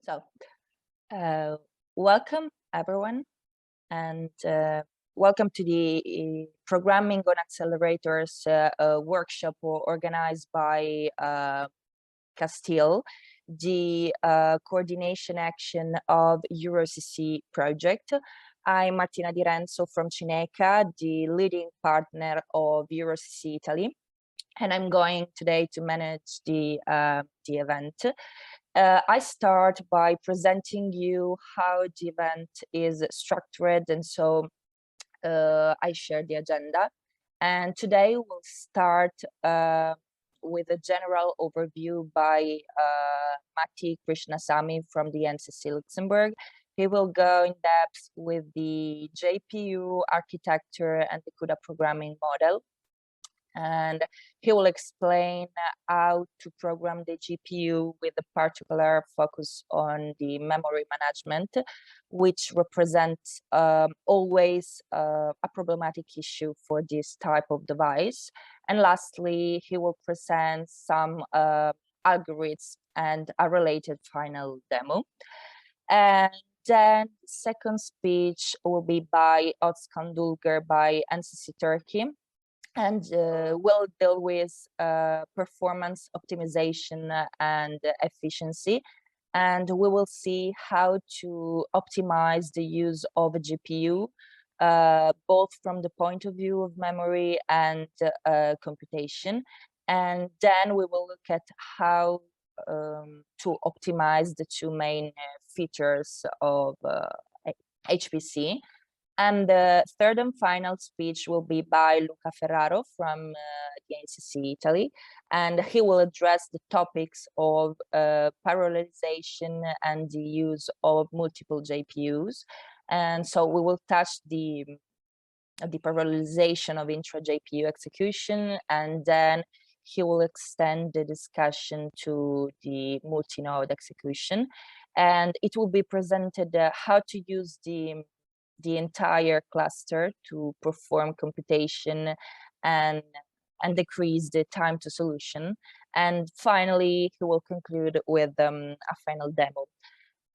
So, welcome everyone, and welcome to the Programming on Accelerators workshop organized by CASTIEL, the coordination action of EuroCC project. I'm Martina Di Renzo from Cineca, the leading partner of EuroCC Italy, and I'm going today to manage the event. I start by presenting you how the event is structured, and so I share the agenda. And today we'll start with a general overview by Mathi Krishnasamy from the NCC Luxembourg. He will go in depth with the JPU architecture and the CUDA programming model. And he will explain how to program the GPU with a particular focus on the memory management, which represents always a problematic issue for this type of device. And lastly, he will present some algorithms and a related final demo. And then second speech will be by Özkan Dulger by NCC Turkey. And we'll deal with performance optimization and efficiency. And we will see how to optimize the use of a GPU, both from the point of view of memory and computation. And then we will look at how to optimize the two main features of HPC. And the third and final speech will be by Luca Ferraro from the NCC Italy, and he will address the topics of parallelization and the use of multiple GPUs. And so we will touch the parallelization of intra-GPU execution, and then he will extend the discussion to the multi-node execution. And it will be presented how to use the entire cluster to perform computation and decrease the time to solution. And finally, he will conclude with a final demo.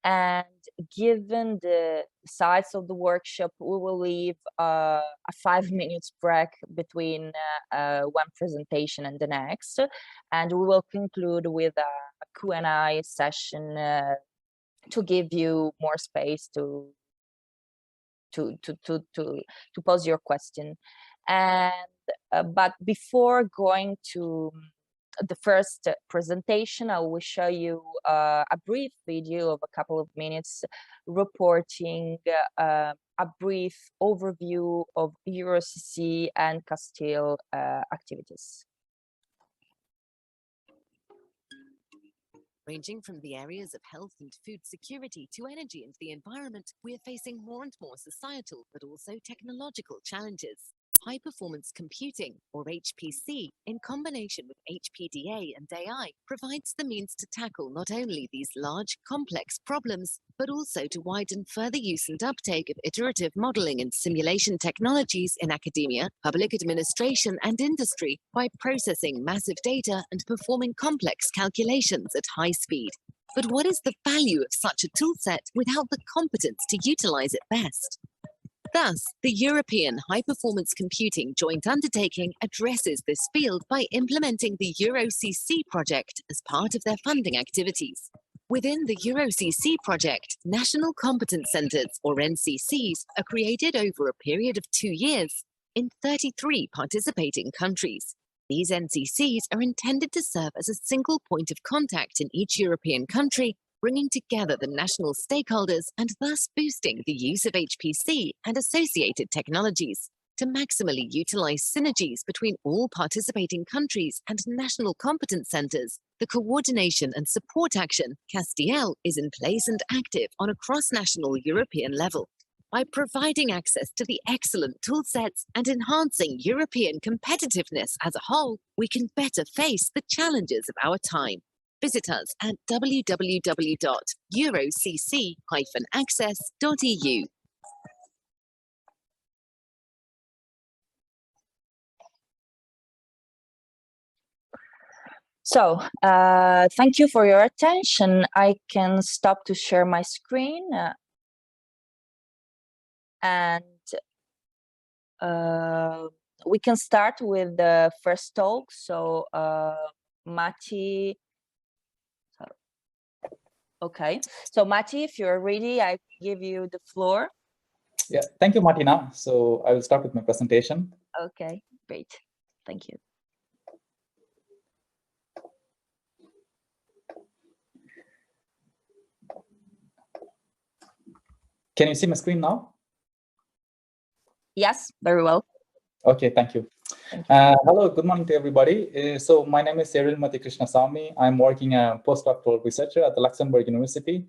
And given the size of the workshop, we will leave a 5 minutes break between one presentation and the next. And we will conclude with a Q&A session to give you more space to pose your question. And but before going to the first presentation, I will show you a brief video of a couple of minutes reporting a brief overview of EuroCC and CASTIEL activities. Ranging from the areas of health and food security to energy and the environment, we are facing more and more societal but also technological challenges. High-performance computing, or HPC, in combination with HPDA and AI, provides the means to tackle not only these large, complex problems, but also to widen further use and uptake of iterative modeling and simulation technologies in academia, public administration, and industry by processing massive data and performing complex calculations at high speed. But what is the value of such a toolset without the competence to utilize it best? Thus, the European High-Performance Computing Joint Undertaking addresses this field by implementing the EuroCC project as part of their funding activities. Within the EuroCC project, National Competence Centres, or NCCs, are created over a period of 2 years in 33 participating countries. These NCCs are intended to serve as a single point of contact in each European country, bringing together the national stakeholders and thus boosting the use of HPC and associated technologies. To maximally utilize synergies between all participating countries and national competence centers, the coordination and support action, CASTIEL, is in place and active on a cross-national European level. By providing access to the excellent toolsets and enhancing European competitiveness as a whole, we can better face the challenges of our time. Visit us at www.eurocc-access.eu. So, thank you for your attention. I can stop to share my screen and we can start with the first talk. So, Mathi. Okay, so Mathi, if you're ready, I give you the floor. Yeah, thank you, Martina. So I will start with my presentation. Okay, great. Thank you. Can you see my screen now? Yes, very well. Okay, thank you. Hello, good morning to everybody. So my name is Mathi Krishnasamy. I'm working as a postdoctoral researcher at the Luxembourg University.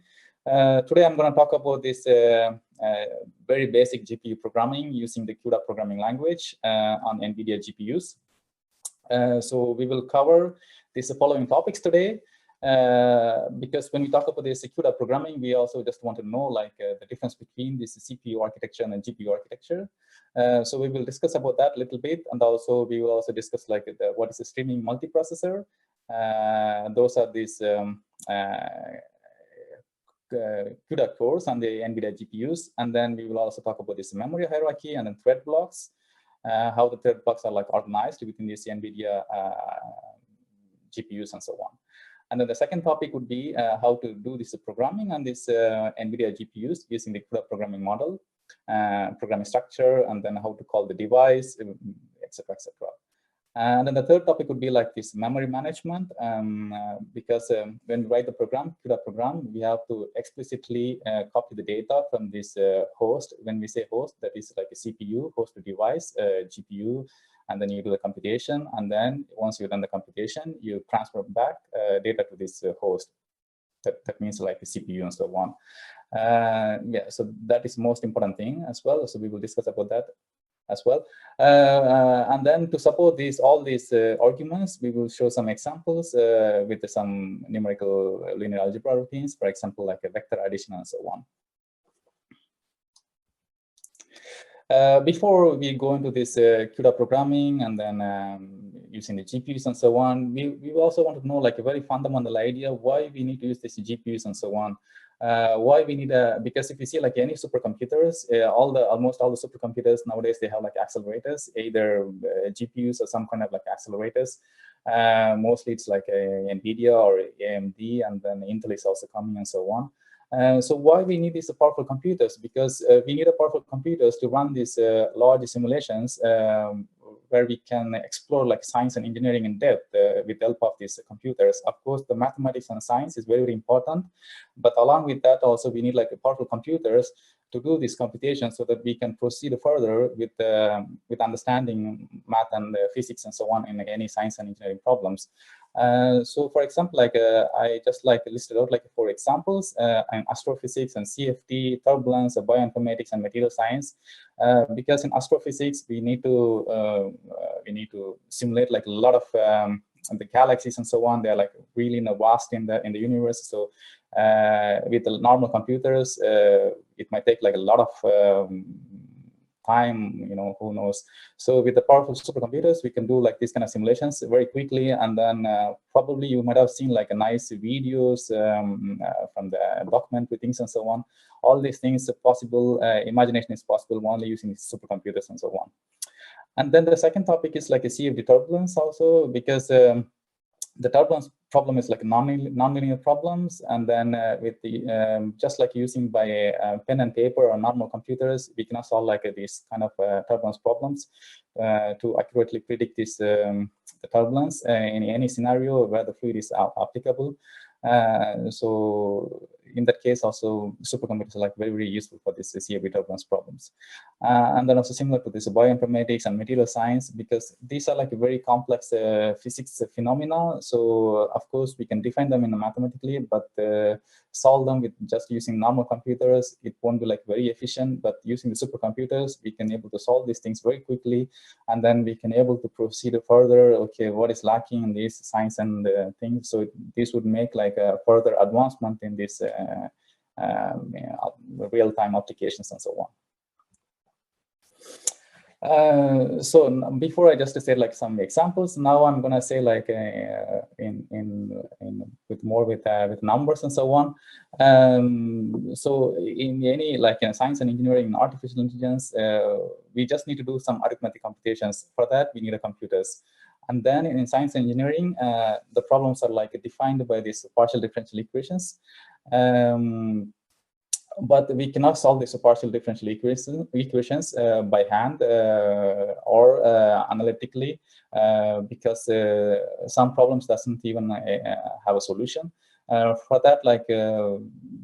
Today I'm going to talk about this very basic GPU programming using the CUDA programming language on NVIDIA GPUs. So we will cover these following topics today. Because when we talk about the CUDA programming, we also just want to know like the difference between this CPU architecture and GPU architecture. So we will discuss about that a little bit, and also we will also discuss like what is a streaming multiprocessor. Those are these CUDA cores on the NVIDIA GPUs, and then we will also talk about this memory hierarchy and then thread blocks, how the thread blocks are like organized within this NVIDIA GPUs and so on. And then the second topic would be how to do this programming on this NVIDIA GPUs using the CUDA programming model, programming structure, and then how to call the device, etc., etc. And then the third topic would be like this memory management, because when we write the program, CUDA program, we have to explicitly copy the data from this host. When we say host, that is like a CPU, host to device, GPU, and then you do the computation. And then once you've done the computation, you transfer back data to this host. That means like the CPU and so on. Yeah, so that is the most important thing as well. So we will discuss about that as well. And then to support all these arguments, we will show some examples with some numerical linear algebra routines, for example, like a vector addition and so on. Before we go into this CUDA programming and then using the GPUs and so on, we also want to know like a very fundamental idea why we need to use these GPUs and so on. Why we need because if you see like any supercomputers, almost all the supercomputers nowadays, they have like accelerators, either GPUs or some kind of like accelerators. Mostly it's like NVIDIA or AMD, and then Intel is also coming and so on. So why we need these powerful computers? Because we need powerful computers to run these large simulations where we can explore like science and engineering in depth with the help of these computers. Of course, the mathematics and science is very, very important, but along with that also we need like powerful computers to do this computation so that we can proceed further with understanding math and physics and so on in any science and engineering problems. So for example, like I just like listed out like 4 examples in astrophysics and CFD, turbulence, bioinformatics, and material science. Because in astrophysics we need to simulate like a lot of the galaxies and so on. They're like really vast in the universe. So with the normal computers, it might take like a lot of time, who knows. So with the powerful supercomputers, we can do like these kind of simulations very quickly. And then probably you might have seen like a nice videos from the documentary things and so on. All these things are possible. Imagination is possible only using these supercomputers and so on. And then the second topic is like a CFD turbulence also, because the turbulence problem is like nonlinear problems, and then with the just like using by pen and paper or normal computers, we cannot solve like these kind of turbulence problems to accurately predict this the turbulence in any scenario where the fluid is applicable. So in that case, also supercomputers are like very, very useful for this CFD turbulence problems. And then also similar to this bioinformatics and material science, because these are like very complex physics phenomena. So of course we can define them mathematically, but solve them with just using normal computers, it won't be like very efficient. But using the supercomputers, we can able to solve these things very quickly, and then we can able to proceed further. Okay, what is lacking in this science and things? So this would make like a further advancement in this real-time applications and so on. Before I just said like some examples, now I'm gonna say like with numbers and so on. So in any like in science and engineering and artificial intelligence, we just need to do some arithmetic computations. For that, we need computers. And then in science and engineering, the problems are like defined by these partial differential equations. But we cannot solve these partial differential equations by hand or analytically because some problems doesn't even have a solution. For that, like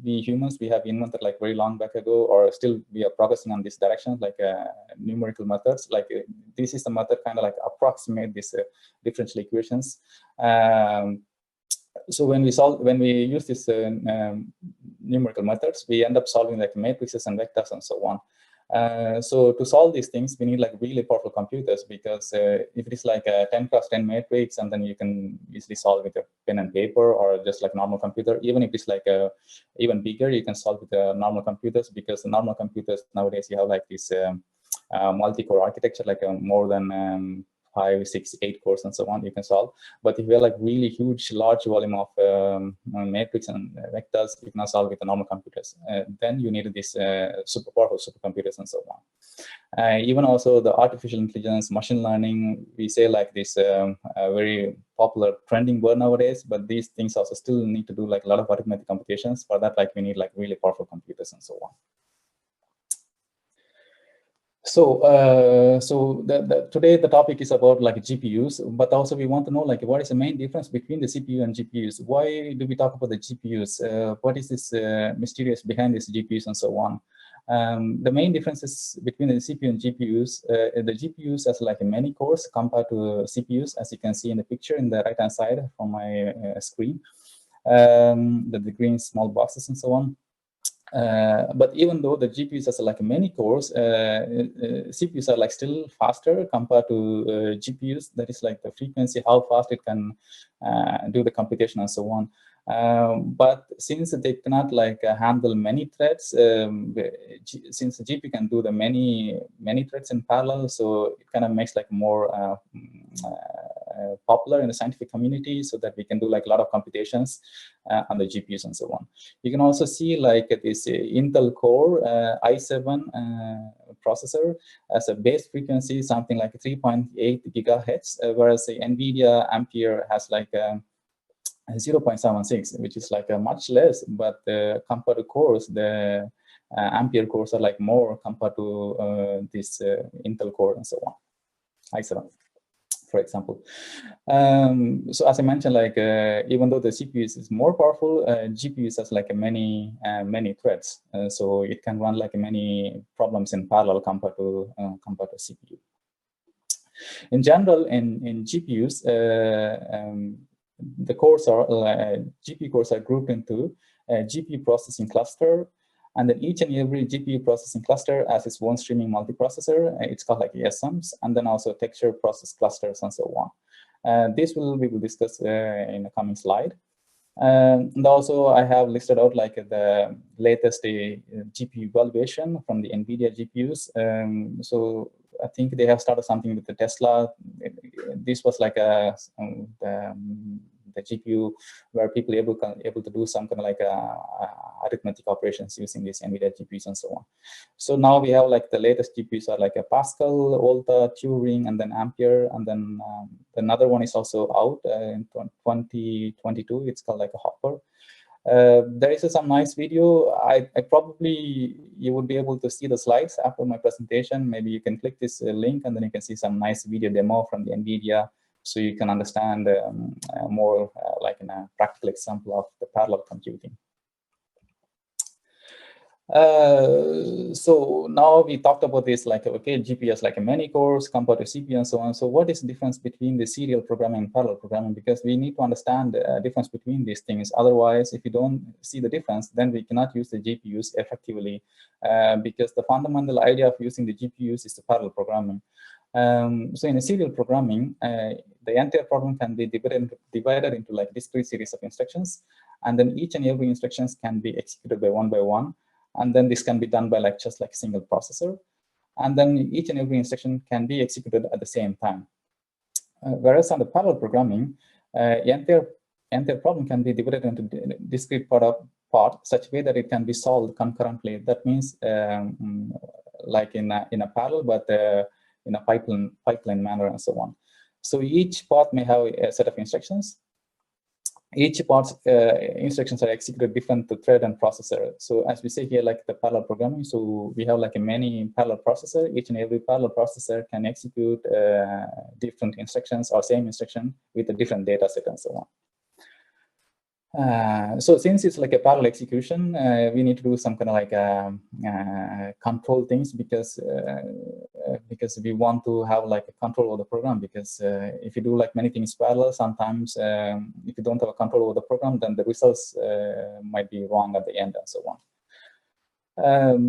we humans, we have invented like very long back ago, or still we are progressing on this direction, like numerical methods. Like this is the method kind of like approximate these differential equations. So when we use these numerical methods, we end up solving like matrices and vectors and so on. So to solve these things, we need like really powerful computers, because if it is like a 10x10 matrix, and then you can easily solve with a pen and paper or just like normal computer. Even if it's like even bigger, you can solve with normal computers, because the normal computers nowadays you have like this multi-core architecture, like more than 5, 6, 8 cores and so on, you can solve. But if you have like really huge, large volume of matrix and vectors, you cannot solve with the normal computers. Then you need these super powerful supercomputers and so on. Even also the artificial intelligence, machine learning, we say like this very popular trending word nowadays, but these things also still need to do like a lot of arithmetic computations. For that, like we need like really powerful computers and so on. So, today the topic is about like GPUs, but also we want to know like what is the main difference between the CPU and GPUs? Why do we talk about the GPUs? What is this mysterious behind these GPUs and so on? The main differences between the CPU and GPUs, the GPUs has like many cores compared to CPUs, as you can see in the picture in the right-hand side from my screen, the green small boxes and so on. But even though the GPUs has like many cores, CPUs are like still faster compared to GPUs. That is like the frequency, how fast it can do the computation and so on. But since they cannot like handle many threads, since the GPU can do the many threads in parallel, so it kind of makes like more popular in the scientific community, so that we can do like a lot of computations on the GPUs and so on. You can also see like this Intel Core i7 processor as a base frequency, something like 3.8 gigahertz, whereas the NVIDIA Ampere has like 0.76, which is like much less, but compared to cores, the Ampere cores are like more compared to this Intel Core and so on, i7. For example. So as I mentioned, like even though the CPUs is more powerful, GPUs has like many threads, so it can run like many problems in parallel compared to CPU. In general, in GPUs, the cores are GPU cores are grouped into a GPU processing cluster. And then each and every GPU processing cluster has its own streaming multiprocessor. It's called like ESMs, and then also texture process clusters and so on. This we will discuss in a coming slide. And also I have listed out like the latest GPU evaluation from the NVIDIA GPUs. So I think they have started something with the Tesla. This was like the GPU where people able to do some kind of like arithmetic operations using these NVIDIA GPUs and so on. So now we have like the latest GPUs are like a Pascal, Volta, Turing, and then Ampere, and then another one is also out in 2022. It's called like a Hopper. There is some nice video. I probably you would be able to see the slides after my presentation. Maybe you can click this link, and then you can see some nice video demo from the NVIDIA, so you can understand more like in a practical example of the parallel computing. So now we talked about this, like, okay, GPU has like many cores compared to CPU and so on. So what is the difference between the serial programming and parallel programming? Because we need to understand the difference between these things. Otherwise, if you don't see the difference, then we cannot use the GPUs effectively, because the fundamental idea of using the GPUs is the parallel programming. So in a serial programming, the entire problem can be divided into like discrete series of instructions, and then each and every instructions can be executed by one, and then this can be done by like just like single processor. and then each and every instruction can be executed at the same time. Whereas on the parallel programming, entire problem can be divided into discrete part such way that it can be solved concurrently. That means like in a parallel, but in a pipeline manner and so on. So each path may have a set of instructions. Each part's instructions are executed different to thread and processor. So as we say here, like the parallel programming, so we have like a many parallel processor. Each and every parallel processor can execute different instructions or same instruction with a different data set and so on. So since it's like a parallel execution, we need to do some kind of like control things because we want to have like a control over the program, because if you do like many things parallel, sometimes if you don't have a control over the program, then the results might be wrong at the end and so on.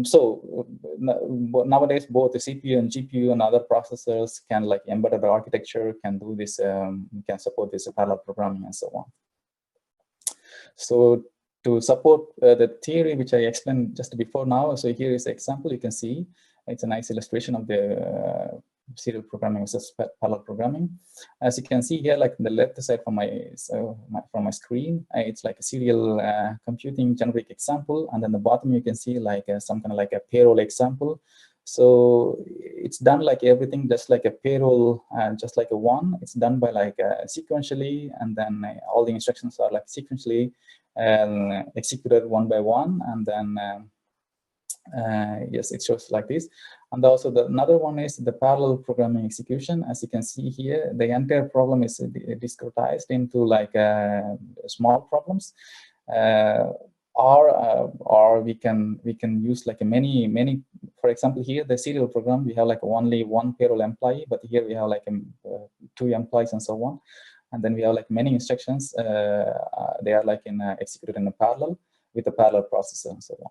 So nowadays, both the CPU and GPU and other processors can like embedded architecture can do this, can support this parallel programming and so on. So to support the theory which I explained just before now, so here is an example. You can see it's a nice illustration of the serial programming versus parallel programming. As you can see here, like on the left side from my screen, it's like a serial computing generic example, and then the bottom you can see like some kind of like a payroll example. So it's done like everything, just like a payroll, just like a one. It's done by like sequentially, and then all the instructions are like sequentially executed one by one, and then yes, it shows like this. And also another one is the parallel programming execution. As you can see here, the entire problem is discretized into like small problems. Or we can use like a many. For example, here the serial program, we have like only one payroll employee, but here we have like 2 employees and so on. And then we have like many instructions. They are like executed in a parallel with a parallel processor and so on.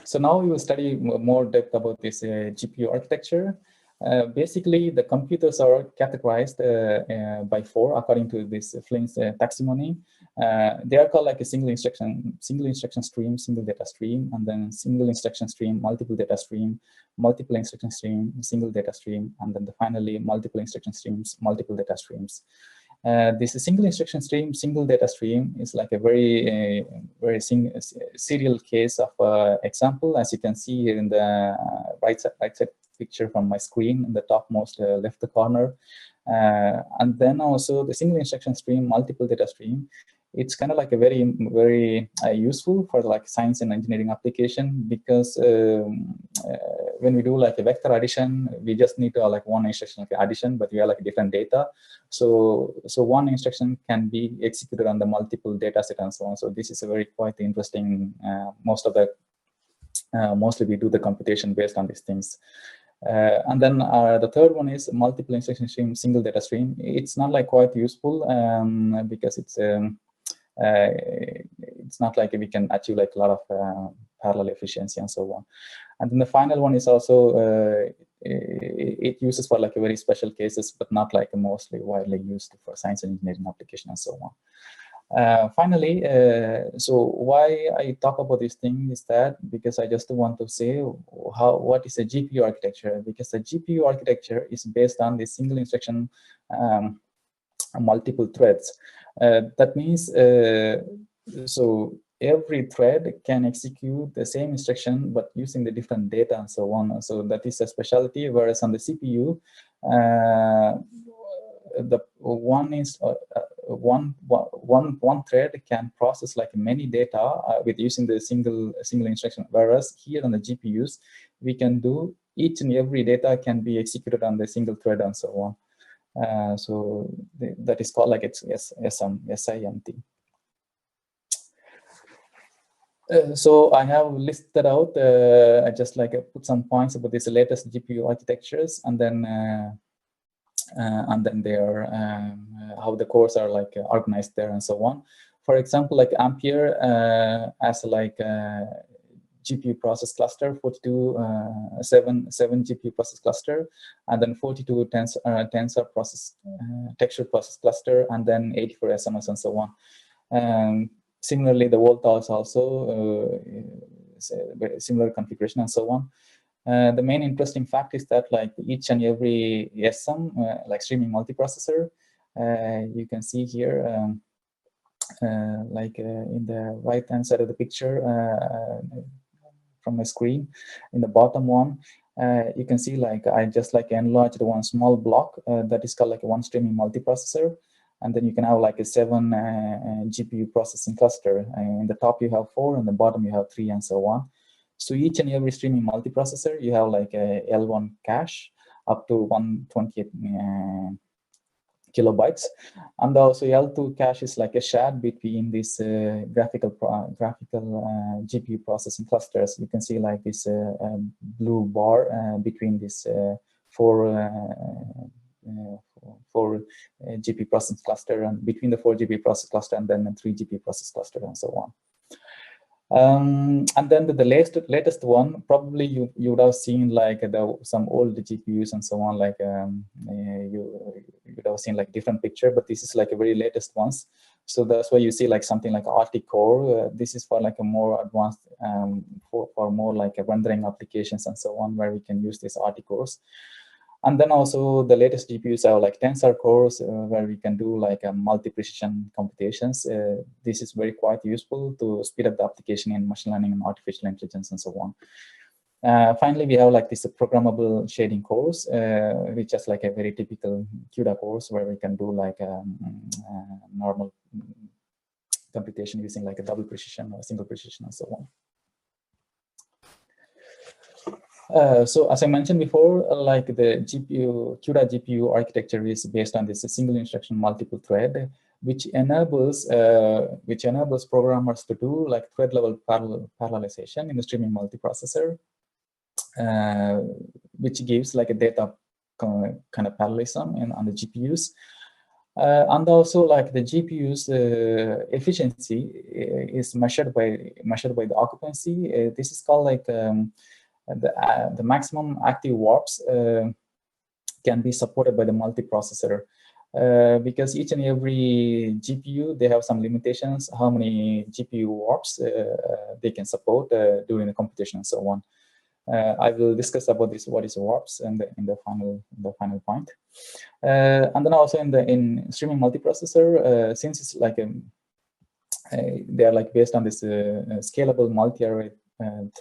So now we will study more depth about this GPU architecture. Basically, the computers are categorized by 4 according to this Flynn's taxonomy. They are called like a single instruction stream, single data stream, and then single instruction stream, multiple data stream, multiple instruction stream, single data stream, and then finally multiple instruction streams, multiple data streams. This single instruction stream, single data stream is like a very serial case of example, as you can see here in the right side picture from my screen in the topmost left corner. And then also the single instruction stream, multiple data stream, it's kind of like a very useful for like science and engineering application, because when we do like a vector addition, we just need to have like one instruction like addition, but we have like different data. So one instruction can be executed on the multiple data set and so on. So this is a very quite interesting. Mostly we do the computation based on these things. And then the third one is multiple instruction stream, single data stream. It's not like quite useful because it's not like we can achieve like a lot of parallel efficiency and so on. And then the final one is also it uses for like a very special cases, but not like mostly widely used for science and engineering application and so on. Finally, so why I talk about this thing is that because I just want to say what is a GPU architecture, because the GPU architecture is based on the single instruction multiple threads. That means so every thread can execute the same instruction but using the different data and so on. So that is a specialty, whereas on the CPU the one is one thread can process like many data with using the single instruction, whereas here on the GPUs we can do each and every data can be executed on the single thread and so on. So that is called like it's SIMT. So I have listed out, I just like put some points about these latest GPU architectures, and then their how the cores are like organized there and so on. For example, like Ampere as like GPU process cluster, 7 GPU process cluster, and then 42 tensor process texture process cluster, and then 84 SMS and so on. Similarly, the Volta is also similar configuration and so on. The main interesting fact is that like each and every SM, like streaming multiprocessor, you can see here, in the right-hand side of the picture from my screen, in the bottom one, you can see like I just like enlarged one small block that is called like one streaming multiprocessor. And then you can have like a 7 GPU processing cluster. In the top you have 4, and the bottom you have 3, and so on. So each and every streaming multiprocessor, you have like a L1 cache up to 128 kilobytes, and also L2 cache is like a shared between these graphical GPU processing clusters. You can see like this blue bar between these four GPU processing cluster, and between the 4 GPU process cluster and then the 3 GPU process cluster, and so on. And then the latest one, probably you would have seen like some old GPUs and so on, like you would have seen like different picture, but this is like a very latest ones. So that's why you see like something like RT Core. This is for like a more advanced, for more like a rendering applications and so on, where we can use these RT Cores. And then also the latest GPUs are like tensor cores, where we can do like multi-precision computations. This is very quite useful to speed up the application in machine learning and artificial intelligence and so on. Finally, we have like this programmable shading cores, which is like a very typical CUDA cores, where we can do like normal computation using like a double precision or single precision and so on. So as I mentioned before, like the CUDA GPU architecture is based on this single instruction multiple thread, which enables programmers to do like thread level parallelization in the streaming multiprocessor, which gives like a data kind of parallelism on the GPUs. And also like the GPU's efficiency is measured by the occupancy. This is called like the maximum active warps can be supported by the multiprocessor, because each and every GPU, they have some limitations how many GPU warps they can support during the computation and so on. I will discuss about this, what is warps, in the final point. And then also in streaming multiprocessor, since it's like they are like based on this scalable multi-array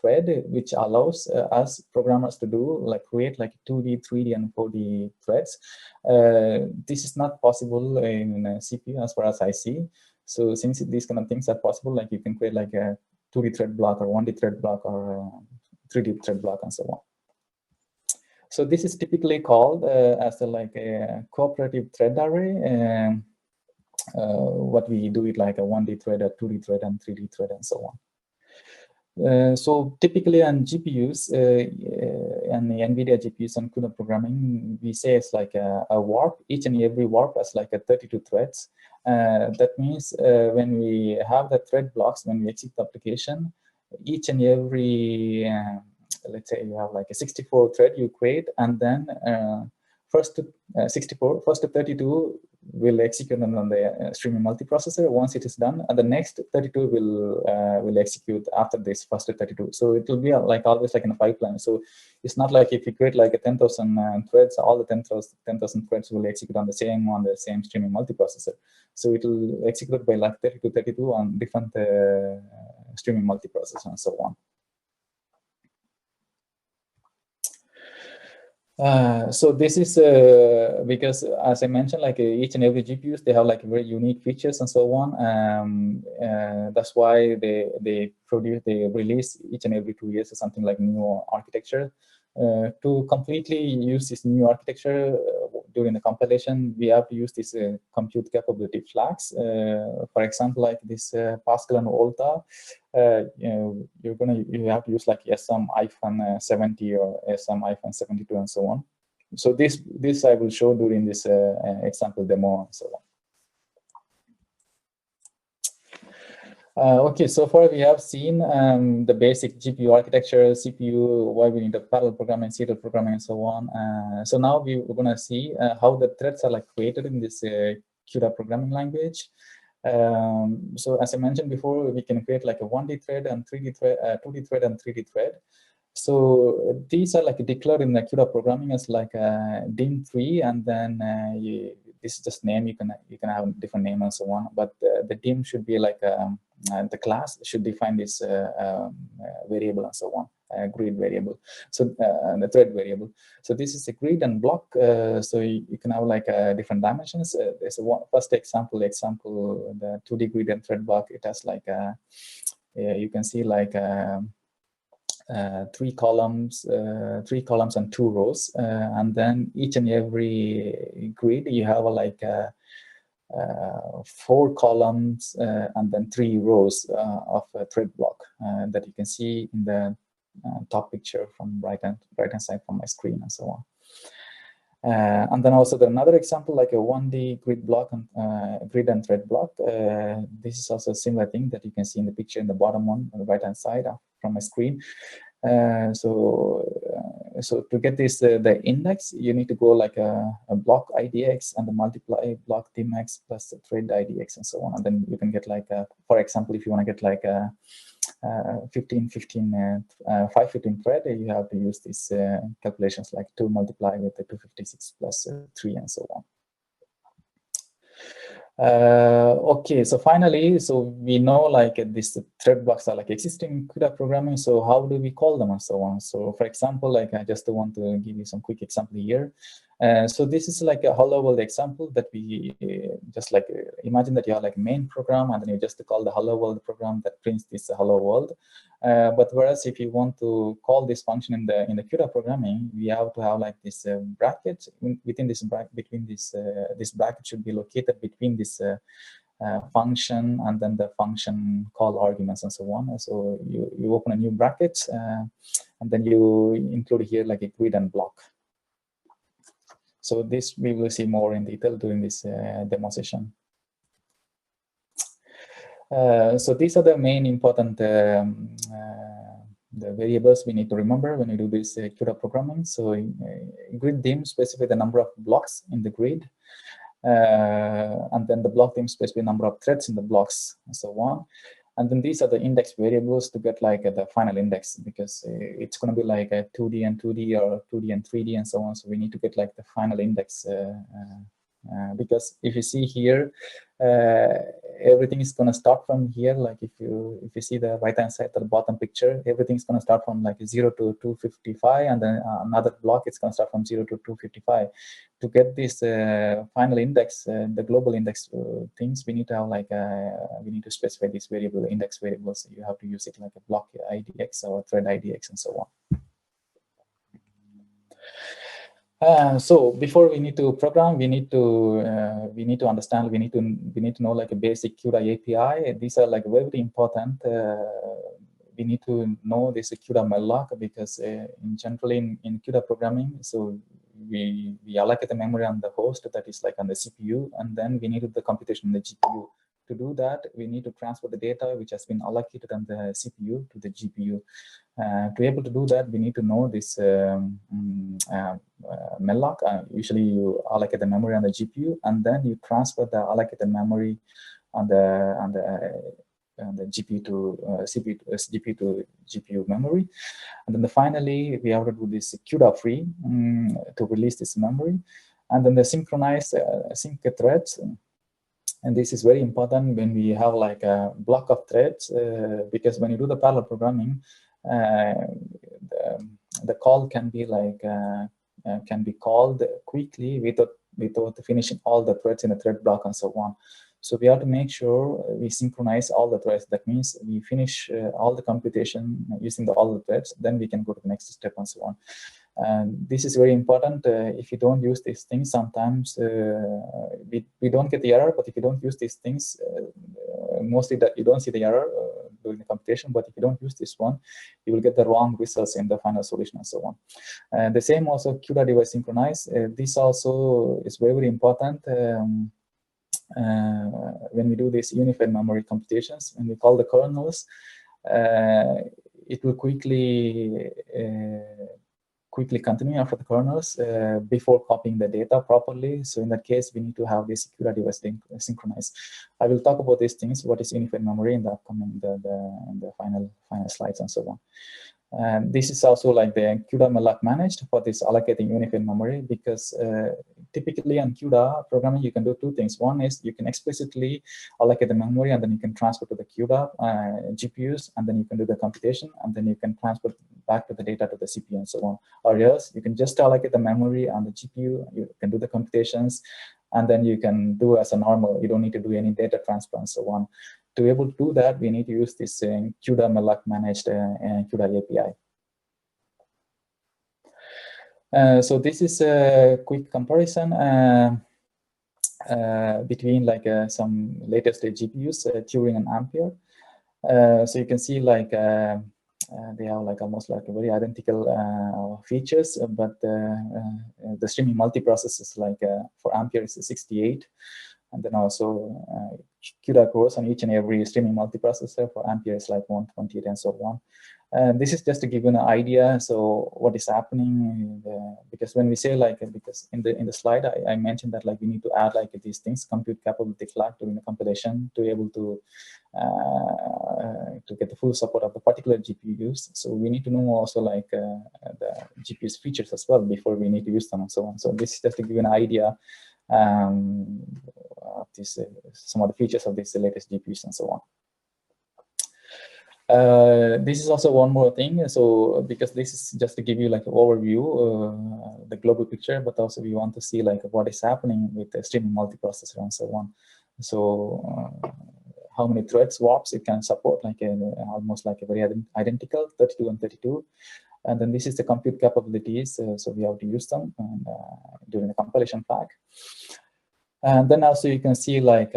thread, which allows us programmers to do like create like 2D, 3D, and 4D threads. This is not possible in CPU as far as I see. So since these kind of things are possible, like you can create like a 2D thread block or 1D thread block or 3D thread block and so on. So this is typically called as a cooperative thread array. What we do it like a 1D thread, a 2D thread, and 3D thread, and so on. So typically on GPUs and the NVIDIA GPUs and CUDA programming, we say it's like a warp. Each and every warp has like a 32 threads. That means when we have the thread blocks, when we execute the application, each and every, let's say you have like a 64 thread you create, and then first to 32 will execute on the streaming multiprocessor. Once it is done, and the next 32 will execute after this first 32. So it will be like always like in a pipeline. So it's not like if you create like a 10,000 threads, all the 10,000 threads will execute on the same streaming multiprocessor. So it will execute by like 32 on different streaming multiprocessors and so on. So this is because, as I mentioned, like each and every GPUs, they have like very unique features and so on. That's why they release each and every 2 years or something like new architecture. To completely use this new architecture during the compilation, we have to use this compute capability flags. For example, like this Pascal and Volta, you have to use like SM-70 or SM-72 and so on. So this I will show during this example demo and so on. Okay, so far we have seen the basic GPU architecture, CPU, why we need a parallel programming, serial programming, and so on. So now we're going to see how the threads are like created in this CUDA programming language. So as I mentioned before, we can create like a 1D thread and 3D thread, 2D thread and 3D thread. So these are like declared in the CUDA programming as like a dim3, and then this is just name. You can have a different name and so on. But the dim should be like the class should define this variable and so on, grid variable. So the thread variable. So this is a grid and block. So you can have like different dimensions. There's a first example, the 2D grid and thread block. It has like you can see like 3 columns and 2 rows, and then each and every grid you have like 4 columns and then 3 rows of a thread block that you can see in the top picture from right hand side from my screen and so on. And then also another example like a 1D grid block and grid and thread block. This is also a similar thing that you can see in the picture in the bottom one on the right hand side from my screen. So to get this the index, you need to go like a block IDX and the multiply block dimx plus the thread IDX and so on, and then you can get like for example, if you want to get like a 515 thread, you have to use these calculations like 2 multiply with the 256 plus 3 and so on. Okay, so finally, so we know like these thread blocks are like existing in CUDA programming. So how do we call them and so on? So for example, like I just want to give you some quick example here. So this is like a hello world example that we just like imagine that you have like main program and then you just call the hello world program that prints this hello world. But whereas if you want to call this function in the CUDA programming, we have to have like this bracket within this bracket. Between this this bracket should be located between this function and then the function call arguments and so on. So you open a new bracket and then you include here like a grid and block. So this we will see more in detail during this demonstration. So these are the main important the variables we need to remember when you do this CUDA programming. So grid dim specify the number of blocks in the grid, and then the block dim specify the number of threads in the blocks and so on. And then these are the index variables to get like the final index, because it's going to be like a 2D and 2D or 2D and 3D and so on. So we need to get like the final index because if you see here, everything is going to start from here. Like if you see the right hand side at the bottom picture, everything is going to start from like 0 to 255, and then another block it's going to start from 0 to 255. To get this final index, the global index things, we need to have like we need to specify these variable index variables. You have to use it like a block IDX or thread IDX and so on. So before we need to program, we need to understand. We need to know like a basic CUDA API. These are like very important. We need to know this CUDA malloc, because in generally in CUDA programming, so we allocate the memory on the host that is like on the CPU, and then we need the computation on the GPU. To do that, we need to transfer the data which has been allocated on the CPU to the GPU. To be able to do that, we need to know this malloc. Usually you allocate the memory on the GPU, and then you transfer the allocated memory on the GPU to CPU to GPU memory. And then finally, we have to do this CUDA free to release this memory. And then the synchronize sync threads. And this is very important when we have like a block of threads, because when you do the parallel programming, the call can be like can be called quickly without finishing all the threads in the thread block and so on. So we have to make sure we synchronize all the threads. That means we finish all the computation using all the threads, then we can go to the next step and so on. And this is very important. If you don't use these things, sometimes we don't get the error, but if you don't use these things, mostly that you don't see the error during the computation, but if you don't use this one, you will get the wrong results in the final solution and so on. The same also CUDA device synchronize. This also is very, very important. When we do these unified memory computations, when we call the kernels, it will quickly quickly continue after the kernels before copying the data properly. So in that case, we need to have this CUDA device synchronized. I will talk about these things, what is unified memory in the upcoming, the final slides and so on. And this is also like the CUDA malloc managed for this allocating unified memory, because typically on CUDA programming, you can do two things. One is you can explicitly allocate the memory, and then you can transfer to the CUDA GPUs, and then you can do the computation, and then you can transfer back to the data to the CPU and so on. Or else you can just allocate the memory on the GPU, you can do the computations, and then you can do as a normal. You don't need to do any data transfer and so on. To be able to do that, we need to use this CUDA malloc managed CUDA API. So this is a quick comparison between like some latest GPUs, Turing and Ampere. So you can see like they have like almost like a very identical features, but the streaming multiprocessors like for Ampere is 68. And then also CUDA cores on each and every streaming multiprocessor. For Ampere is like 128 and so on. This is just to give you an idea. So what is happening? Because when we say like, because in the slide I mentioned that like we need to add like these things, compute capability flag during the compilation to be able to get the full support of the particular GPU use. So we need to know also like the GPU's features as well before we need to use them and so on. So this is just to give you an idea of this, some of the features of these latest GPUs and so on. This is also one more thing. So because this is just to give you like an overview, the global picture, but also we want to see like what is happening with the streaming multiprocessor and so on. So how many threads, warps it can support, like almost like a very identical 32 and 32. And then this is the compute capabilities, so we have to use them and, during the compilation flag. And then also you can see like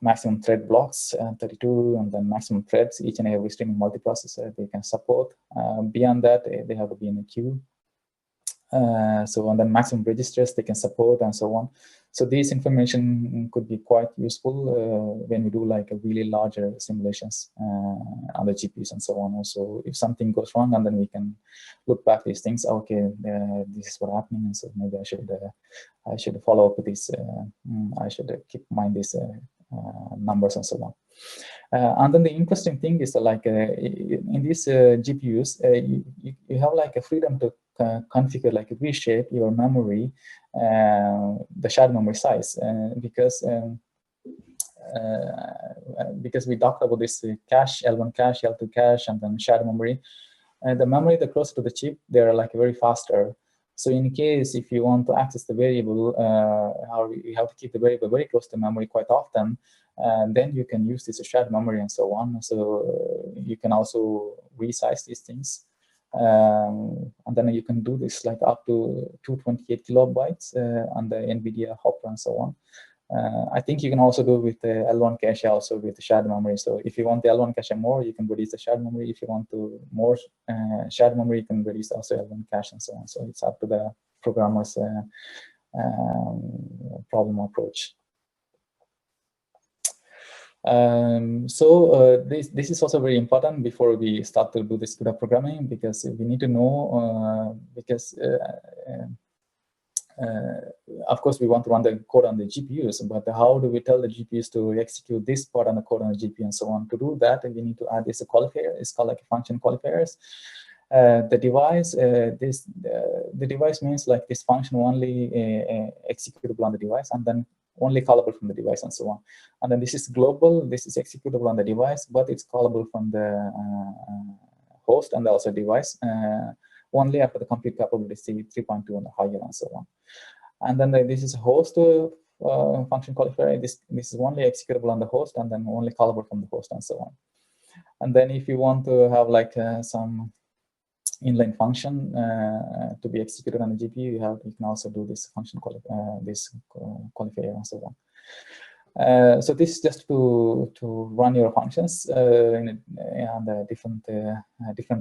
maximum thread blocks, 32, and then maximum threads, each and every streaming multiprocessor they can support. Beyond that, they have to be in a queue. So and then maximum registers they can support and so on. So this information could be quite useful when we do like a really larger simulations on the GPUs and so on. So if something goes wrong, and then we can look back these things. Okay, this is what happening, and so maybe I should follow up with this. I should keep in mind these numbers and so on. And then the interesting thing is that like in these GPUs, you have like a freedom to configure, like reshape your memory, the shared memory size, because we talked about this cache, L1 cache, L2 cache, and then shared memory. The memory that close to the chip, they're like very faster. So in case if you want to access the variable, or you have to keep the variable very close to memory quite often, then you can use this shared memory and so on. So you can also resize these things. And then you can do this like up to 228 kilobytes on the NVIDIA Hopper and so on. I think you can also do with the L1 cache also with the shared memory. So if you want the L1 cache more, you can reduce the shared memory. If you want to more shared memory, you can reduce also L1 cache and so on. So it's up to the programmer's problem approach. This is also very important before we start to do this CUDA programming, because we need to know, of course we want to run the code on the GPUs, but how do we tell the GPUs to execute this part on the code on the GPU and so on? To do that, we need to add this qualifier. It's called like a function qualifiers. The device, the device means like this function only executable on the device, and then only callable from the device and so on. And then this is global, this is executable on the device, but it's callable from the host and also device only after the compute capability 3.2 and higher and so on. And then this is a host function qualifier. This is only executable on the host and then only callable from the host and so on. And then if you want to have like some inline function to be executed on the GPU, you can also do this function qualifier and so on. So this is just to run your functions on the different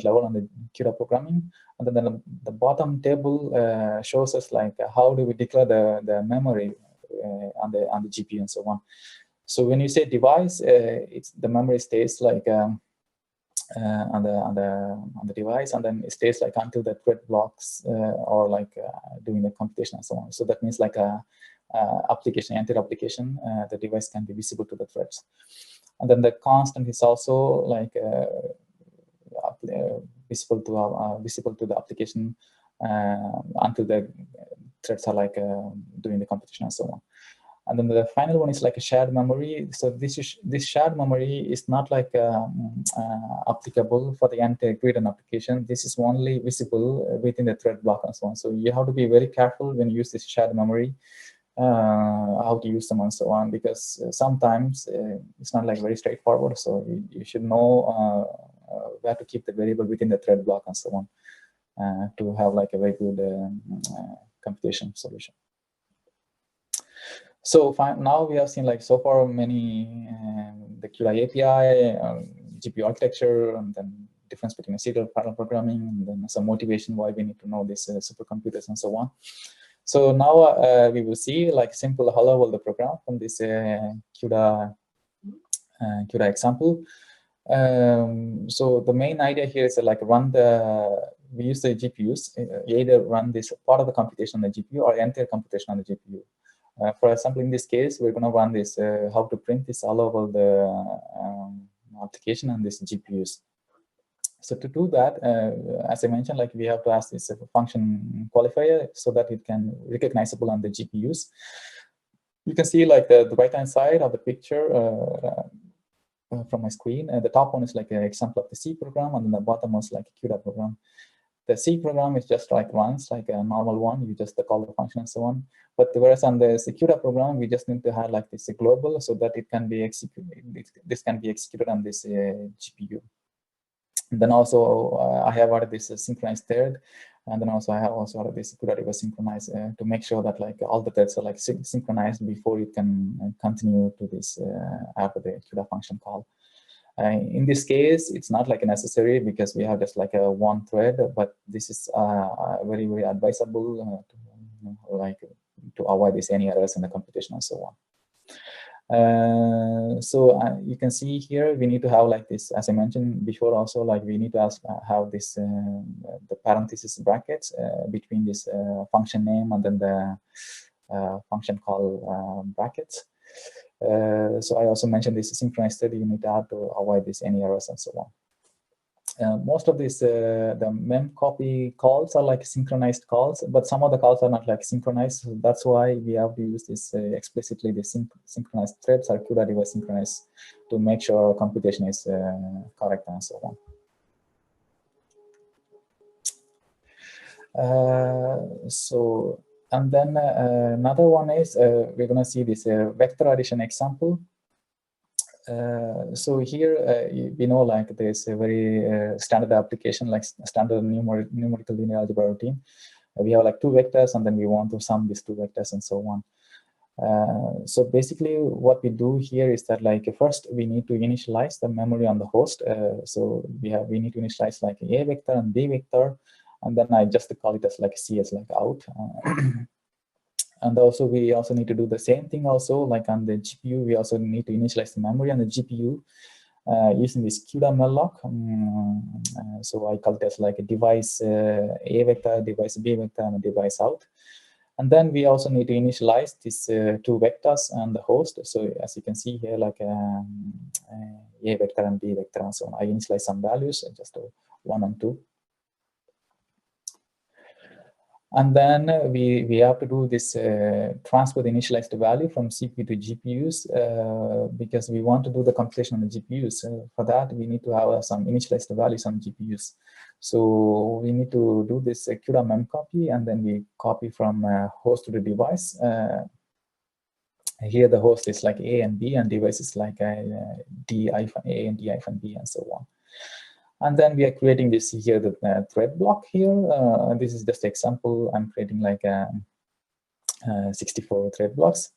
level on the CUDA programming. And then the bottom table shows us like how do we declare the memory on the GPU and so on. So when you say device, it's the memory stays like on the device, and then it stays like until the thread blocks or like doing the computation and so on. So that means like a application, entire application, the device can be visible to the threads. And then the constant is also like visible to the application until the threads are like doing the computation and so on. And then the final one is like a shared memory. So this shared memory is not like applicable for the entire grid and application. This is only visible within the thread block and so on. So you have to be very careful when you use this shared memory, how to use them and so on, because sometimes it's not like very straightforward. So you should know where to keep the variable within the thread block and so on to have like a very good computation solution. So now we have seen like so far many the CUDA API, GPU architecture, and then difference between a serial parallel programming, and then some motivation why we need to know these supercomputers and so on. So now we will see like simple hello-world program from this CUDA example. So the main idea here is like we use the GPUs, either run this part of the computation on the GPU or entire computation on the GPU. For example, in this case, we're going to run this, how to print this all over the application on this GPUs. So to do that, as I mentioned, like we have to ask this function qualifier so that it can recognizable on the GPUs. You can see like the right-hand side of the picture from my screen. The top one is like an example of the C program, and then the bottom is like a CUDA program. The C program is just like runs like a normal one. You just call the function and so on. But whereas on the CUDA program, we just need to have like this global so that it can be executed. This can be executed on this GPU. And then also I have added this synchronized thread, and then also I have also added this CUDA reverse synchronize to make sure that like all the threads are like synchronized before it can continue to this after the CUDA function call. In this case, it's not like necessary because we have just like a one thread, but this is very, very advisable to avoid this any errors in the computation and so on. So you can see here we need to have like this, as I mentioned before, also like we need to have this the parenthesis brackets between this function name and then the function call brackets. So I also mentioned this synchronized thread. You need to have to avoid this any errors and so on. Most of these the memcopy calls are like synchronized calls, but some of the calls are not like synchronized. So that's why we have to use this explicitly the synchronized threads or CUDA device synchronize to make sure our computation is correct and so on. And then another one is we're going to see this vector addition example. So here we know like there's a very standard application like standard numerical linear algebra routine. We have like two vectors and then we want to sum these two vectors and so on. So basically what we do here is that like first we need to initialize the memory on the host. So we need to initialize like A vector and B vector, and then I just call it as like CS like out. And also we also need to do the same thing also like on the GPU. We also need to initialize the memory on the GPU using this CUDA malloc. So I call it as like a device A vector, device B vector, and a device out. And then we also need to initialize these two vectors on the host. So as you can see here, like A vector and B vector and so on. I initialize some values, just 1 and 2. And then we have to do this transfer the initialized value from CPU to GPUs because we want to do the computation on the GPUs. For that, we need to have some initialized values on GPUs. So we need to do this CUDA memcopy, and then we copy from host to the device. Here the host is like A and B, and device is like D-A and D-B and so on. And then we are creating this here, the thread block here. This is just an example. I'm creating like 64 thread blocks.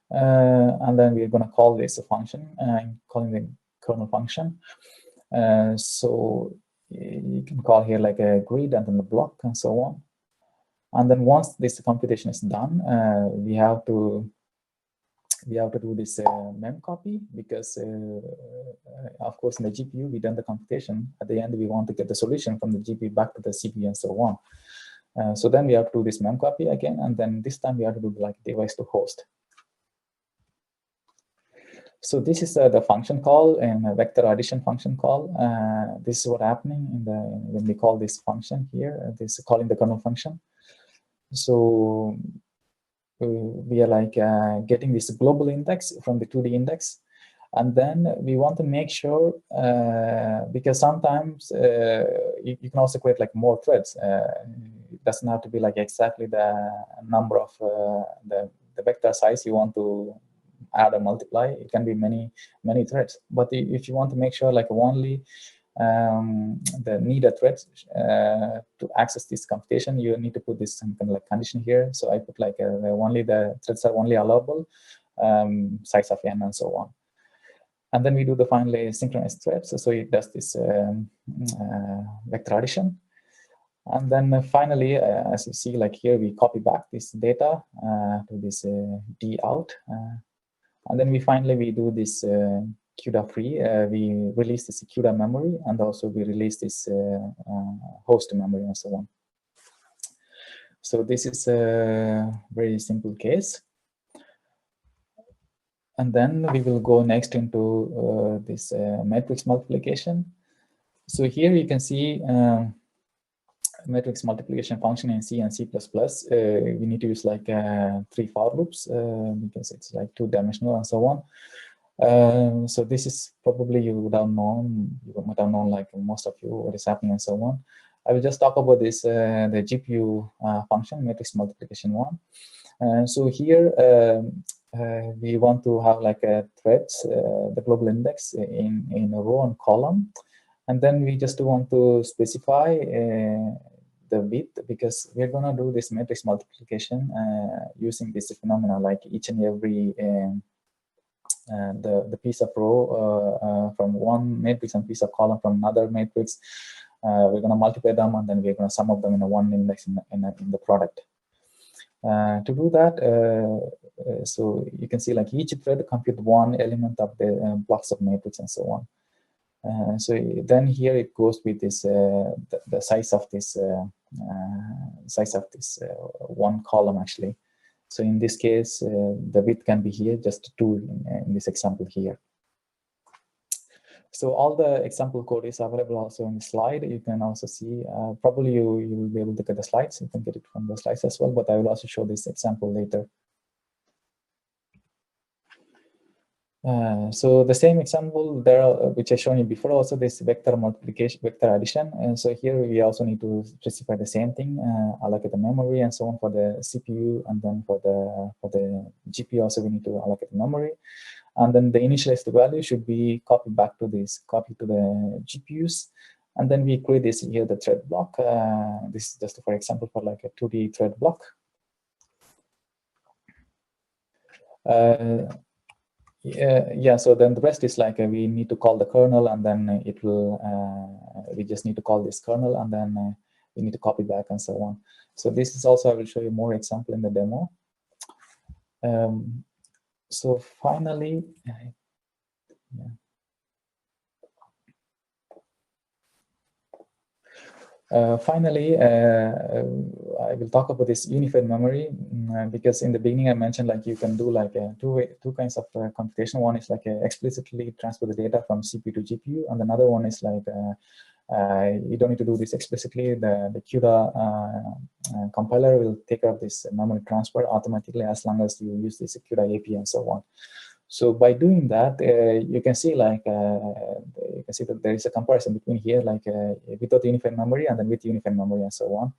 And then we're going to call this a function. I'm calling the kernel function. So you can call here like a grid and then the block and so on. And then once this computation is done, we have to we have to do this mem copy because, of course, in the GPU, we done the computation. At the end, we want to get the solution from the GPU back to the CPU and so on. So then we have to do this mem copy again, and then this time we have to do like device to host. So this is the function call and a vector addition function call. This is what happening in the when we call this function here. This is calling the kernel function. So we are like getting this global index from the 2D index, and then we want to make sure because sometimes you can also create like more threads. It doesn't have to be like exactly the number of the vector size you want to add or multiply. It can be many threads, but if you want to make sure like only the needed threads to access this computation, you need to put this some kind of like condition here. So I put like only the threads are only allowable, size of n and so on. And then we do the finally synchronized threads. So it does this vector addition. And then finally, as you see, like here, we copy back this data to this D out. And then we do this CUDA free. We release this CUDA memory, and also we release this host memory and so on. So this is a very simple case. And then we will go next into this matrix multiplication. So here you can see matrix multiplication function in C and C++. We need to use like 3 for loops because it's like 2-dimensional and so on. So this is probably you might have known like most of you what is happening and so on. I will just talk about this the GPU function matrix multiplication one. So here we want to have like a threads the global index in a row and column, and then we just want to specify the width, because we're going to do this matrix multiplication using this phenomena, like each and every the piece of row from one matrix and piece of column from another matrix. We're going to multiply them, and then we're going to sum up them in a one index in the product. To do that, so you can see like each thread compute one element of the blocks of matrix and so on. So then here it goes with this the size of this one column actually. So in this case, the width can be here just 2 in this example here. So all the example code is available also in the slide. You can also see, probably you will be able to get the slides. You can get it from the slides as well, but I will also show this example later. So the same example there, which I shown you before, also this vector multiplication, vector addition. And so here we also need to specify the same thing, allocate the memory and so on for the CPU, and then for the GPU also we need to allocate the memory. And then the initialized value should be copied back to this, copy to the GPUs. And then we create this here, the thread block. This is just for example for like a 2D thread block. Yeah, so then the rest is like we need to call the kernel, and then it will, we just need to call this kernel, and then we need to copy back and so on. So this is also, I will show you more example in the demo. So finally, yeah. Finally, I will talk about this unified memory because in the beginning I mentioned like you can do like two kinds of computation. One is like explicitly transfer the data from CPU to GPU, and another one is like you don't need to do this explicitly. The CUDA compiler will take care of this memory transfer automatically as long as you use this CUDA API and so on. So by doing that, you can see like that there is a comparison between here, like without unified memory and then with unified memory and so on.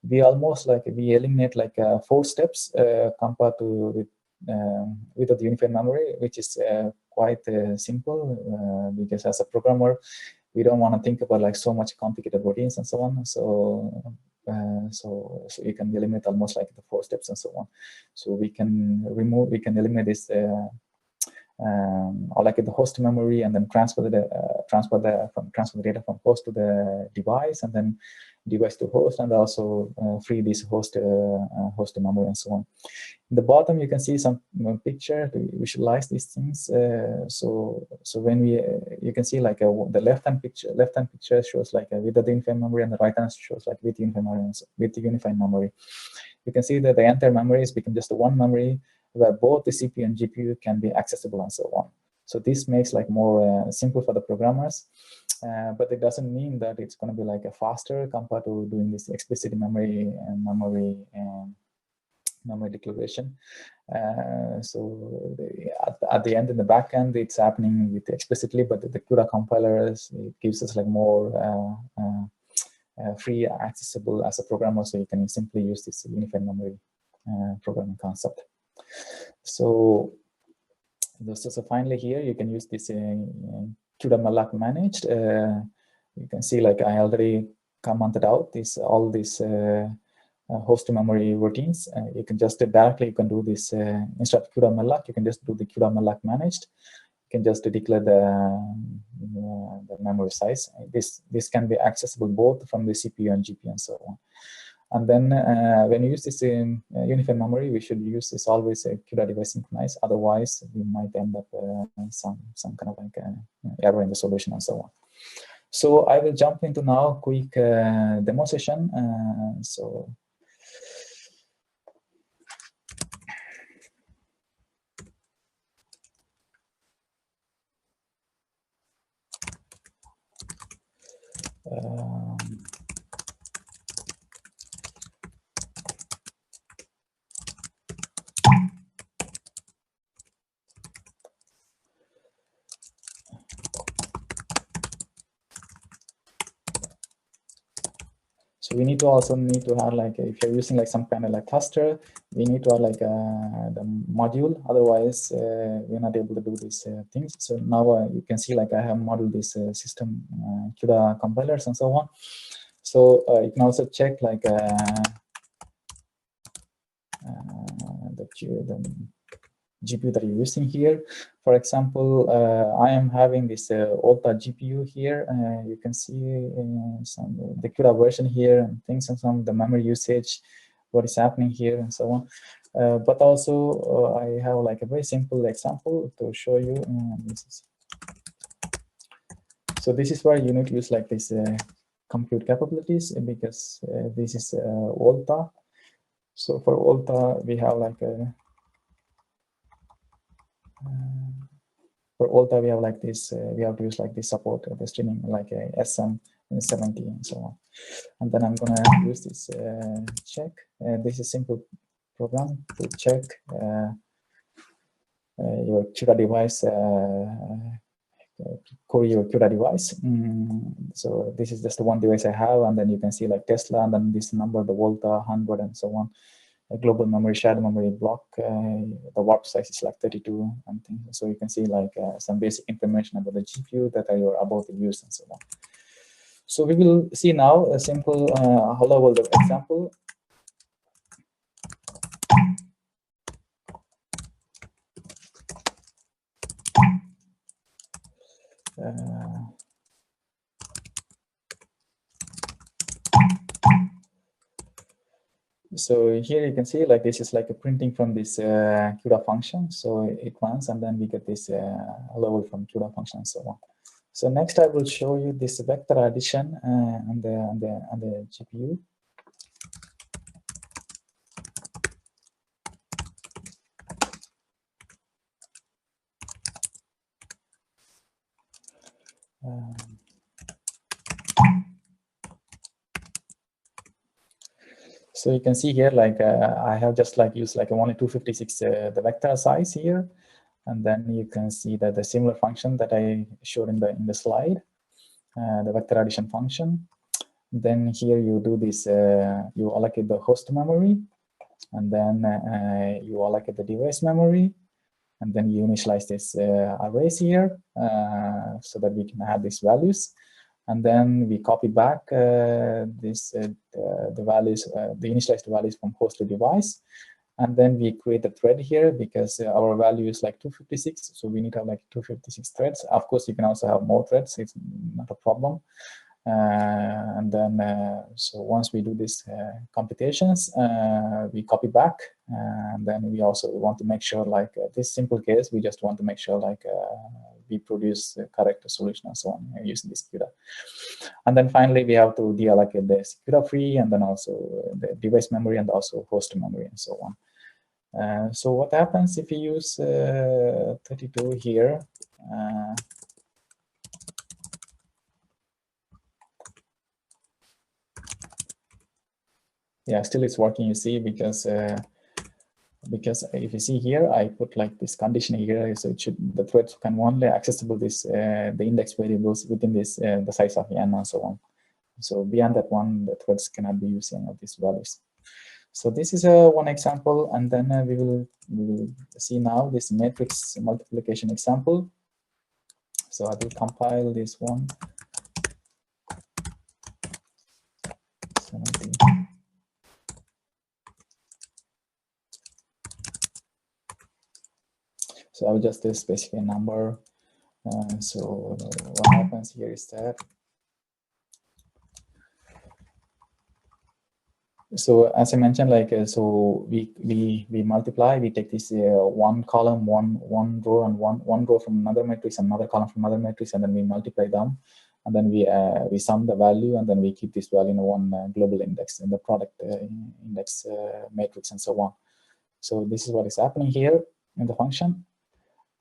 We almost like we eliminate like 4 steps compared to without the unified memory, which is quite simple because as a programmer, we don't want to think about like so much complicated routines and so on. So you can eliminate almost like the 4 steps and so on. So we can eliminate this. Or like the host memory, and then transfer the data from host to the device, and then device to host, and also free this host host memory and so on. In the bottom, you can see some picture to visualize these things. So when you can see like the left-hand picture shows like without the unified memory, and the right-hand shows like with unified memory. With the unified memory, you can see that the entire memory has become just one memory where both the CPU and GPU can be accessible and so on. So this makes like more simple for the programmers, but it doesn't mean that it's going to be like a faster compared to doing this explicit memory declaration. So at the end, in the back end, it's happening with explicitly, but the CUDA compilers, it gives us like more free accessible as a programmer, so you can simply use this unified memory programming concept. So finally here you can use this CUDA malloc managed. You can see like I already commented out all these host to memory routines. You can just directly do this instead of CUDA malloc, you can just do the CUDA malloc managed. You can just declare the memory size. This can be accessible both from the CPU and GPU and so on. And then when you use this in unified memory, we should use this always CUDA device synchronize. Otherwise, we might end up some kind of like error in the solution and so on. So I will jump into now quick demo session. So we also need to have like, if you're using like some kind of like cluster, we need to have like the module. Otherwise, we're not able to do these things. So now you can see like I have modeled this system CUDA compilers and so on. So you can also check like the GPU that you're using here. For example, I am having this Ultra GPU here. You can see the CUDA version here and things, and some of the memory usage, what is happening here and so on. But also I have like a very simple example to show you. So this is where you need to use like this compute capabilities, because this is Ultra. So for Ultra, we have like a for Ultra, we have like this, we have to use like this support of the streaming, like a SM70 and so on. And then I'm gonna use this check. This is simple program to check your CUDA device, query your CUDA device. So this is just the one device I have, and then you can see like Tesla, and then this number, the Volta 100 and so on. A global memory, shared memory block, the warp size is like 32 and things. So you can see like some basic information about the GPU that you're about to use and so on. So we will see now a simple hello-world example. So here you can see like this is like a printing from this CUDA function. So it runs, and then we get this hello from CUDA function and so on. So next I will show you this vector addition on the GPU. So you can see here, like I have just like used like only 256 the vector size here, and then you can see that the similar function that I showed in the slide, the vector addition function. Then here you do this, you allocate the host memory, and then you allocate the device memory, and then you initialize this arrays here so that we can have these values. And then we copy back the values, the initialized values from host to device. And then we create a thread here because our value is like 256. So we need to have like 256 threads. Of course, you can also have more threads. It's not a problem. And then, so once we do this computations, we copy back, and then we also want to make sure, like this simple case, we just want to make sure like we produce the correct solution and so on using this CUDA. And then finally, we have to deallocate the CUDA free, and then also the device memory and also host memory and so on. So what happens if you use 32 here? Yeah, still it's working, you see, because if you see here, I put like this condition here, so it should, the threads can only accessible this the index variables within this the size of n and so on. So beyond that one, the threads cannot be using any of these values. So this is one example, and then we will see now this matrix multiplication example. So I will compile this one. 70. So I will just specify a number. So what happens here is that, so as I mentioned, like so we multiply, we take this one column, one row, and one row from another matrix, another column from another matrix, and then we multiply them, and then we sum the value, and then we keep this value in one global index in the product index matrix and so on. So this is what is happening here in the function.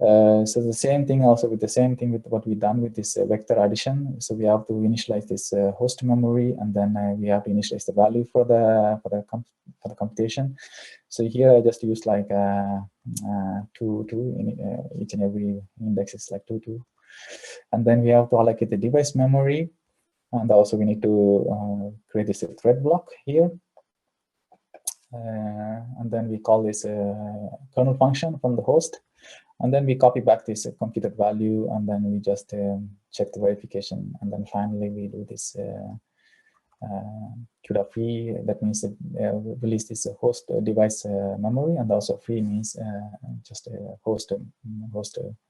So the same thing also with the same thing with what we done with this vector addition. So we have to initialize this host memory, and then we have to initialize the value for the computation. So here I just use like 2 in each and every index is like 2. And then we have to allocate the device memory, and also we need to create this thread block here. And then we call this kernel function from the host. And then we copy back this computed value, and then we just check the verification. And then finally, we do this CUDA free. That means release this host device memory, and also free means just host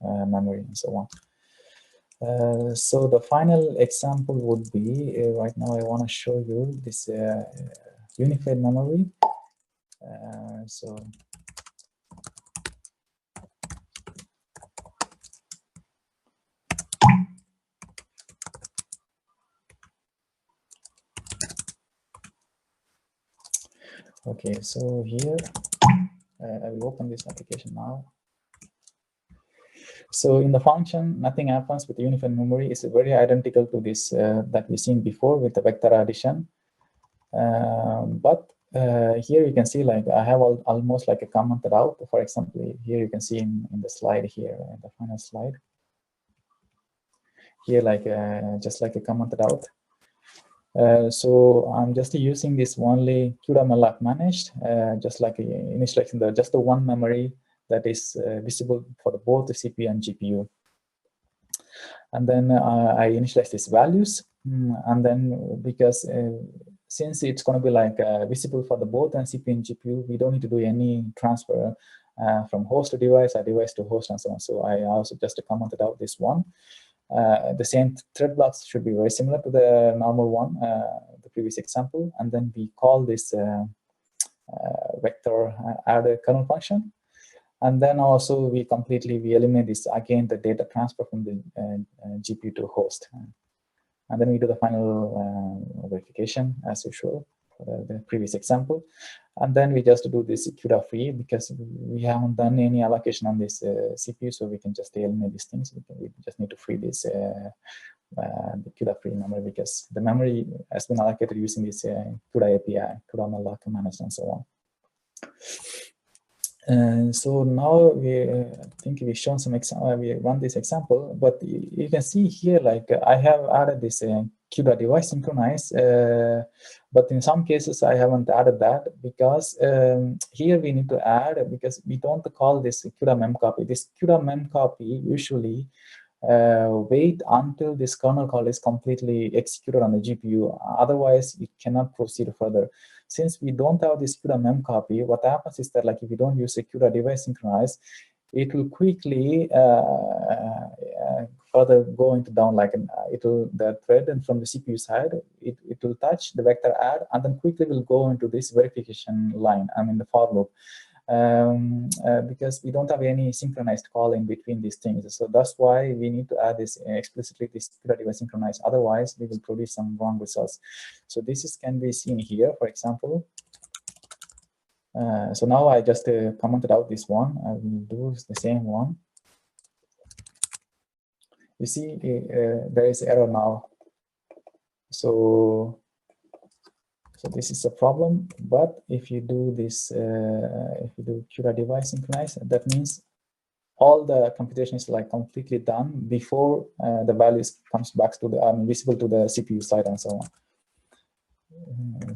memory and so on. So the final example would be, right now I want to show you this unified memory. So okay, so here I will open this application now. So in the function, nothing happens with the unified memory. It's very identical to this that we've seen before with the vector addition. But here you can see, like I have almost like a commented out. For example, here you can see in the slide here, the final slide. Here, like just like a commented out. So I'm just using this only CUDA malloc managed, just like initializing just the one memory that is visible for both the CPU and GPU. And then I initialize these values, and then because since it's going to be like visible for the both and CPU and GPU, we don't need to do any transfer from host to device or device to host and so on. So I also just commented out this one. The same thread blocks should be very similar to the normal one, the previous example. And then we call this vector add a kernel function. And then also we eliminate this, again, the data transfer from the GPU to host. And then we do the final verification as usual for the previous example. And then we just do this CUDA free because we haven't done any allocation on this CPU, so we can just eliminate these things. We just need to free this the CUDA free memory because the memory has been allocated using this CUDA API, CUDA malloc managed and so on. So now I think we've shown some example. We run this example, but you can see here, like I have added this CUDA device synchronize, but in some cases I haven't added that because here we need to add, because we don't call this CUDA memcopy. This CUDA memcopy usually wait until this kernel call is completely executed on the GPU. Otherwise, it cannot proceed further. Since we don't have this CUDA memcopy, what happens is that, like, if you don't use a CUDA device synchronize, it will quickly further going down like the thread, and from the CPU side, it will touch the vector add, and then quickly will go into this verification line, the for loop. Because we don't have any synchronized call in between these things. So that's why we need to add this explicitly, this CUDA device synchronize. Otherwise, we will produce some wrong results. So this can be seen here, for example. So now I just commented out this one. I will do the same one. You see, there is error now. So this is a problem, but if you do this, if you do CUDA device synchronize, that means all the computation is like completely done before the values comes back to the visible to the CPU side and so on.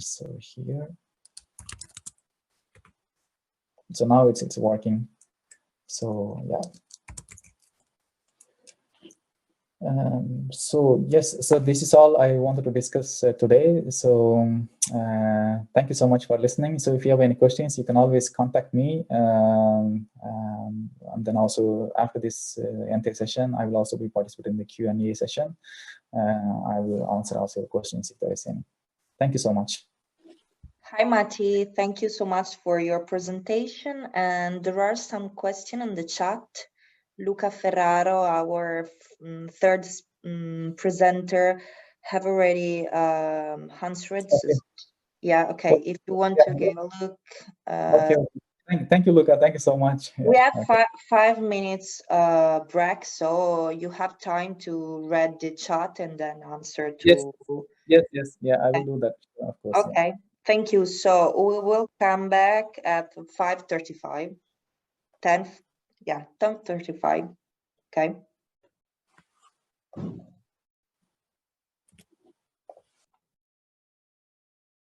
So here, so now it's working. So yeah. So yes, so this is all I wanted to discuss today. So thank you so much for listening. So if you have any questions, you can always contact me. And then also after this entire session, I will also be participating in the Q&A session. I will answer also your questions if there is any. Thank you so much. Hi, Mathi. Thank you so much for your presentation. And there are some questions in the chat. Luca Ferraro, our third presenter, have already answered. Okay. Yeah, okay. If you want to give a look. Okay. Thank you, Luca. Thank you so much. We have 5 minutes break, so you have time to read the chat and then answer to. Yes. Yeah, I will do that, of course. Okay. Yeah. Thank you. So we will come back at 5:35. 10:35. Okay.